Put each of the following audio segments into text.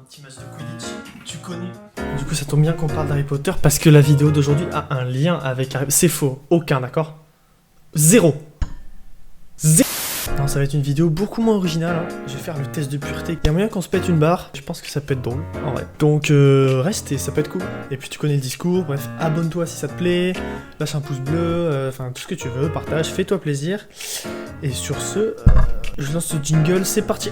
petit match de Quidditch, tu connais. Du coup, ça tombe bien qu'on parle d'Harry Potter parce que la vidéo d'aujourd'hui a un lien avec Harry Potter. C'est faux, aucun, d'accord? Zéro. Non, ça va être une vidéo beaucoup moins originale, hein. Je vais faire le test de pureté. Il y a moyen qu'on se pète une barre, je pense que ça peut être drôle, en vrai. Donc reste et ça peut être cool. Et puis tu connais le discours, bref, abonne-toi si ça te plaît, lâche un pouce bleu, enfin tout ce que tu veux, partage, fais-toi plaisir. Et sur ce, je lance ce jingle, c'est parti.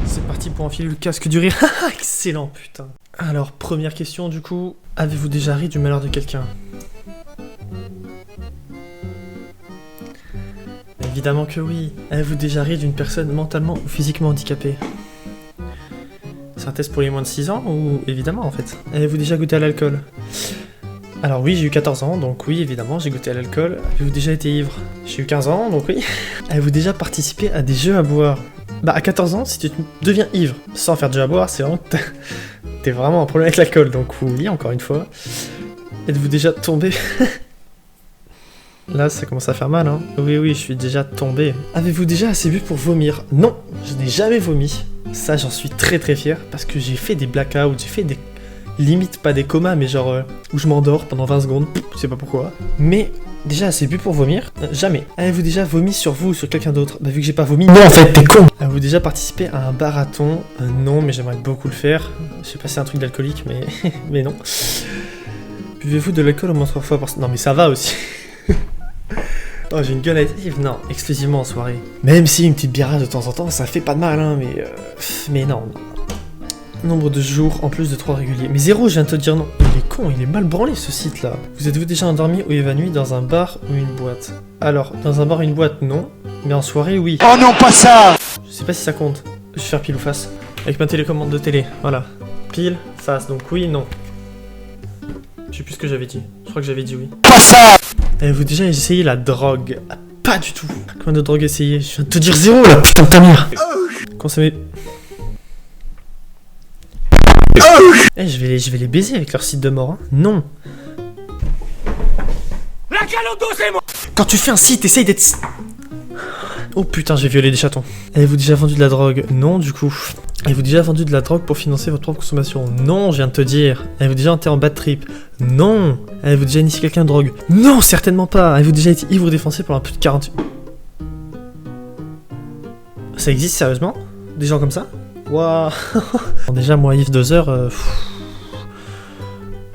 C'est parti pour enfiler le casque du rire. Excellent, putain. Alors, première question du coup, avez-vous déjà ri du malheur de quelqu'un? Évidemment que oui. Avez-vous déjà ri d'une personne mentalement ou physiquement handicapée? C'est un test pour les moins de 6 ans ou évidemment en fait? Avez-vous déjà goûté à l'alcool? Alors oui, j'ai eu 14 ans, donc oui, évidemment, j'ai goûté à l'alcool. Avez-vous déjà été ivre? J'ai eu 15 ans, donc oui. Avez-vous déjà participé à des jeux à boire? Bah à 14 ans, si tu deviens ivre sans faire de jeu à boire, c'est vraiment... T'es vraiment un problème avec l'alcool, donc oui, encore une fois. Êtes-vous déjà tombé? Là, ça commence à faire mal, hein. Oui, je suis déjà tombé. Avez-vous déjà assez bu pour vomir? Non, je n'ai jamais vomi. Ça, j'en suis très fier, parce que j'ai fait des blackouts, j'ai fait des... Limite pas des comas, mais genre où je m'endors pendant 20 secondes, je sais pas pourquoi. Mais déjà assez bu pour vomir? Jamais. Avez-vous déjà vomi sur vous ou sur quelqu'un d'autre? Bah vu que j'ai pas vomi, non en fait, t'es con! Avez-vous déjà participé à un marathon? Non, mais j'aimerais beaucoup le faire. Je sais pas si c'est un truc d'alcoolique, mais... mais non. Buvez-vous de l'alcool au moins 3 fois par semaine? Non mais ça va aussi. Oh, j'ai une gueule additive? Non, exclusivement en soirée. Même si une petite bière de temps en temps, ça fait pas de mal, hein, mais non. Nombre de jours en plus de 3 réguliers. Mais 0, je viens de te dire non. Il est con, il est mal branlé ce site là. Vous êtes-vous déjà endormi ou évanoui dans un bar ou une boîte? Alors, dans un bar ou une boîte, non. Mais en soirée, oui. Oh non, pas ça! Je sais pas si ça compte. Je vais faire pile ou face. Avec ma télécommande de télé, voilà. Pile, face, donc oui, non. Je sais plus ce que j'avais dit. Je crois que j'avais dit oui. Pas ça! Avez-vous déjà essayé la drogue? Ah, pas du tout. Combien de drogue essayer? Je viens de te dire 0 là, putain de ta mère. Consommer... Eh, je vais les baiser avec leur site de mort, hein. Non. La calodo, c'est moi! Quand tu fais un site, essaye d'être... Oh putain, j'ai violé des chatons. Avez-vous déjà vendu de la drogue? Non, du coup. Avez-vous déjà vendu de la drogue pour financer votre propre consommation? Non, je viens de te dire. Avez-vous déjà été en bad trip? Non. Avez-vous déjà initié quelqu'un de drogue? Non, certainement pas. Avez-vous déjà été ivre ou défoncé pendant plus de 40... Ça existe sérieusement? Des gens comme ça? Waouh. Déjà, moi, ivre 2 heures...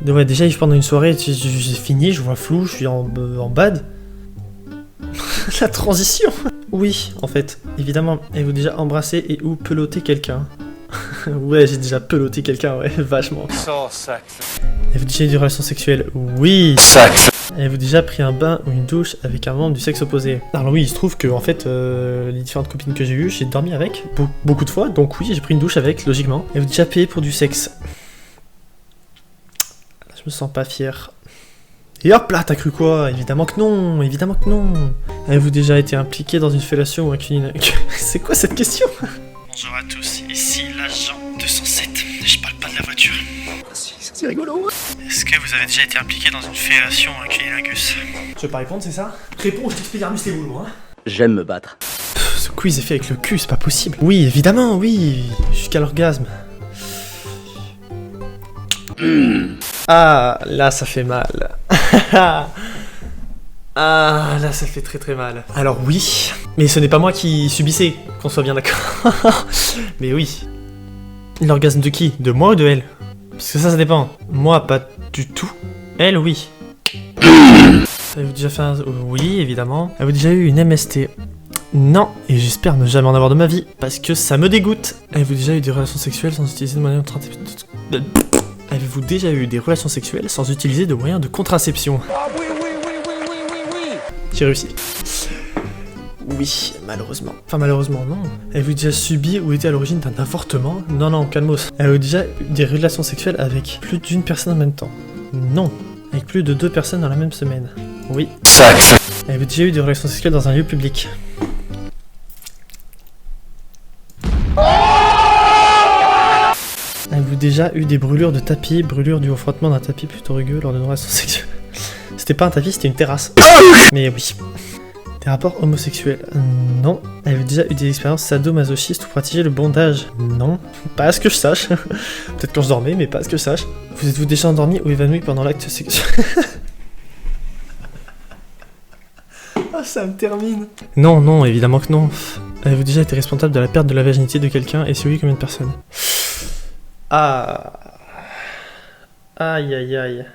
Ouais, déjà, ivre pendant une soirée, j'ai fini, je vois flou, je suis en bad. La transition. Oui, en fait, évidemment. Avez-vous déjà embrassé et ou pelotté quelqu'un? Ouais, j'ai déjà pelotté quelqu'un, ouais, vachement. Avez-vous déjà eu des relations sexuelles? Oui. Avez-vous déjà pris un bain ou une douche avec un membre du sexe opposé? Alors oui, il se trouve que, en fait, les différentes copines que j'ai eues, j'ai dormi avec, beaucoup de fois, donc oui, j'ai pris une douche avec, logiquement. Avez-vous déjà payé pour du sexe? Là, je me sens pas fier. Et hop là, t'as cru quoi? Évidemment que non, évidemment que non. Avez-vous déjà été impliqué dans une fellation ou un cunnilingus? C'est quoi cette question? Bonjour à tous, ici l'agent 207. Je parle pas de la voiture. C'est rigolo. Est-ce que vous avez déjà été impliqué dans une fellation ou un cunnilingus? Je vais pas répondre, c'est ça? Réponds, je t'explique Armus les boules, moi. J'aime me battre. Ce quiz est fait avec le cul, c'est pas possible. Oui, évidemment, oui. Jusqu'à l'orgasme. Ah, là ça fait mal. Ah, là ça fait très mal. Alors oui, mais ce n'est pas moi qui subissais, qu'on soit bien d'accord. Mais oui. L'orgasme de qui? De moi ou de elle? Parce que ça dépend. Moi, pas du tout. Elle, oui. Avez-vous déjà fait un... Oui, évidemment. Avez-vous déjà eu une MST? Non, et j'espère ne jamais en avoir de ma vie, parce que ça me dégoûte. Avez-vous déjà eu des relations sexuelles sans utiliser de moyens de... Avez-vous déjà eu des relations sexuelles sans utiliser de moyens de contraception? Ah oui. J'ai réussi. Oui, malheureusement. Enfin, malheureusement, non. Avez-vous déjà subi ou été à l'origine d'un avortement? Non, calmos. Avez-vous déjà eu des relations sexuelles avec plus d'une personne en même temps? Non. Avec plus de 2 personnes dans la même semaine? Oui. Avez-vous déjà eu des relations sexuelles dans un lieu public? Avez-vous déjà eu des brûlures de tapis, brûlures dues au frottement d'un tapis plutôt rugueux lors d'une relation sexuelle? C'était pas un tapis, c'était une terrasse. Mais oui. Des rapports homosexuels? Non. Avez-vous déjà eu des expériences sadomasochistes ou pratiqué le bondage? Non. Pas à ce que je sache. Peut-être quand je dormais, mais pas à ce que je sache. Vous êtes-vous déjà endormi ou évanoui pendant l'acte sexuel? Ah, ça me termine. Non, non, évidemment que non. Avez-vous déjà été responsable de la perte de la virginité de quelqu'un et si oui, combien de personnes? Ah. Aïe, aïe, aïe.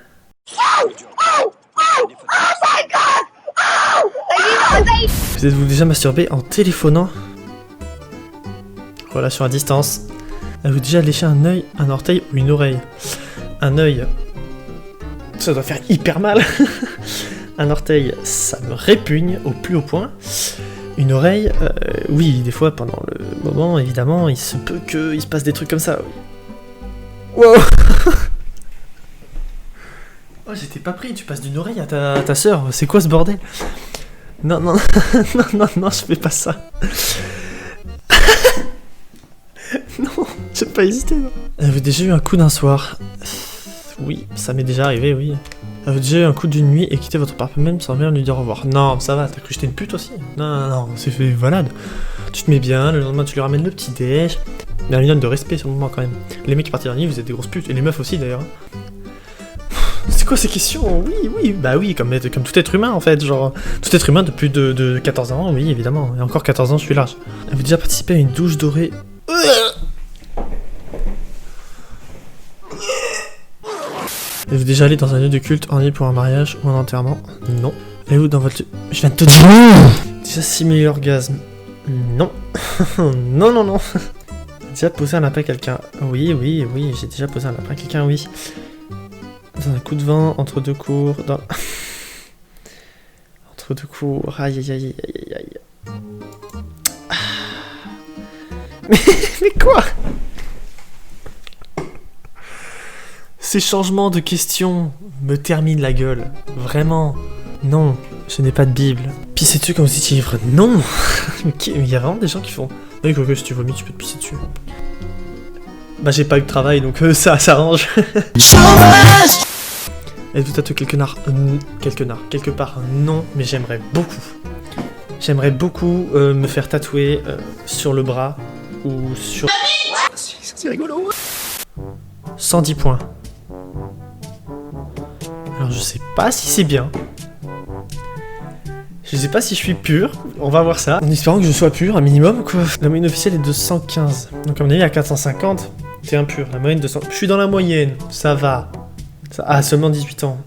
Vous êtes-vous déjà masturbé en téléphonant? Relation à distance. Avez-vous déjà léché un œil, un orteil ou une oreille? Un œil, ça doit faire hyper mal. Un orteil, ça me répugne au plus haut point. Une oreille, oui, des fois pendant le moment, évidemment, il se peut qu'il se passe des trucs comme ça. Wow. Oh, j'étais pas pris, tu passes d'une oreille à ta sœur, c'est quoi ce bordel? Non, non, non, non, non, je fais pas ça. Non, j'ai pas hésité. Avez-vous déjà eu un coup d'un soir? Oui, ça m'est déjà arrivé, oui. Avez-vous déjà eu un coup d'une nuit et quitté votre partenaire même sans bien lui dire au revoir? Non, ça va, t'as cru que j'étais une pute aussi? Non, non, non, c'est fait valade. Tu te mets bien, le lendemain tu lui ramènes le petit déj. Il y a une note de respect sur le moment quand même. Les mecs qui partent la nuit, vous êtes des grosses putes, et les meufs aussi d'ailleurs. C'est quoi ces questions? Oui, oui, bah oui, comme tout être humain en fait, genre, tout être humain de plus de 14 ans, oui, évidemment, et encore 14 ans, je suis large. Avez-vous déjà participé à une douche dorée? Avez-vous déjà allé dans un lieu de culte en ligne pour un mariage ou un enterrement? Non. Allez-vous dans votre... Je viens de te dire... Déjà simulé l'orgasme? Non. Non, non, non. Déjà posé un lapin à quelqu'un? Oui, oui, oui, j'ai déjà posé un lapin à quelqu'un, oui. Dans un coup de vent, entre deux cours, dans... Entre deux cours, aïe aïe aïe aïe aïe. Ah. Mais quoi? Ces changements de questions me terminent la gueule. Vraiment. Non, je n'ai pas de Bible. Pisser dessus quand vous êtes ivre? Non. Mais il y a vraiment des gens qui font... Oui, que si tu vomis, tu peux te pisser dessus. Bah j'ai pas eu de travail, donc ça s'arrange. Êtes-vous tatoué quelque part? Non, mais j'aimerais beaucoup. J'aimerais beaucoup me faire tatouer sur le bras ou sur... C'est rigolo. 110 points. Alors je sais pas si c'est bien. Je sais pas si je suis pur, on va voir ça. En espérant que je sois pur, un minimum quoi. La moyenne officielle est de 115. Donc à mon avis à 450, t'es impur. La moyenne de 100... Je suis dans la moyenne, ça va. Ah, seulement 18 ans.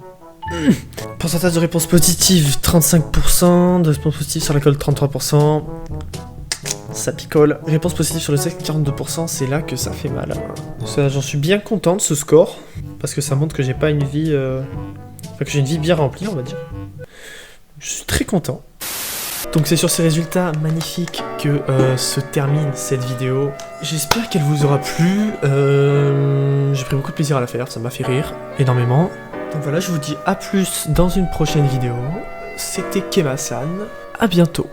Pourcentage de réponses positives, 35%. De réponses positives sur l'alcool, 33%. Ça picole. Réponse positive sur le sexe, 42%. C'est là que ça fait mal. Ça, j'en suis bien content de ce score. Parce que ça montre que j'ai pas une vie... Enfin, que j'ai une vie bien remplie, on va dire. Je suis très content. Donc c'est sur ces résultats magnifiques que se termine cette vidéo. J'espère qu'elle vous aura plu. J'ai pris beaucoup de plaisir à la faire, ça m'a fait rire énormément. Donc voilà, je vous dis à plus dans une prochaine vidéo. C'était Kema-san, à bientôt.